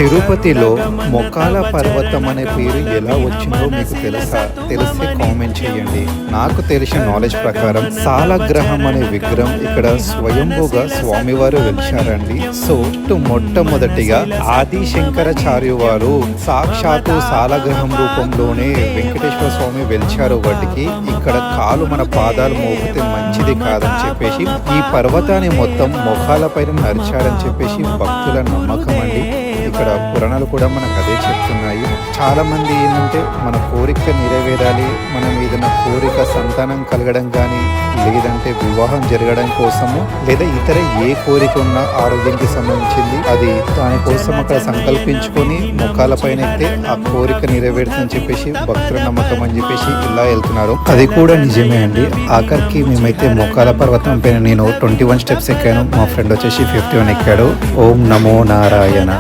తిరుపతిలో మొకాల పర్వతం అనే పేరు ఎలా వచ్చిందో మీకు తెలుసా? తెలిస్తే కామెంట్ చేయండి. నాకు తెలిసిన నాలెడ్జ్ ప్రకారం సాలగ్రహం అనే విగ్రహం ఇక్కడ స్వయంభూగా స్వామివారు వెలిచారండి. సో మొట్టమొదటిగా ఆది శంకరాచార్య వారు సాక్షాత్తు సాలగ్రహం రూపంలోనే వెంకటేశ్వర స్వామి వెలిచారు. వాటికి ఇక్కడ కాలు మన పాదాలు మోపితే మంచిది కాదని చెప్పేసి ఈ పర్వతాన్ని మొత్తం మొఖాల పైన నరిచారని చెప్పేసి భక్తుల నమ్మకం అండి. ఇక్కడ పురాణాలు కూడా మనకు అదే చెప్తున్నాయి. చాలా మంది ఏంటంటే మన కోరిక నెరవేరాలి, మనం ఏదైనా కోరిక సంతానం కలగడం కానీ లేదంటే వివాహం జరగడం కోసము లేదా ఇతర ఏ కోరిక ఉన్నా ఆరోగ్యానికి సంబంధించింది అది దానికోసం అక్కడ సంకల్పించుకొని ముఖాల పైన అయితే ఆ కోరిక నెరవేరుతుందని చెప్పేసి భక్తుల నమ్మకం అని చెప్పేసి ఇలా వెళ్తున్నారు. అది కూడా నిజమే అండి. ఆఖరికి మేమైతే మొకాల పర్వతం పైన నేను 21 స్టెప్స్ ఎక్కాను, మా ఫ్రెండ్ వచ్చేసి 51 ఎక్కాడు. ఓం నమో నారాయణ.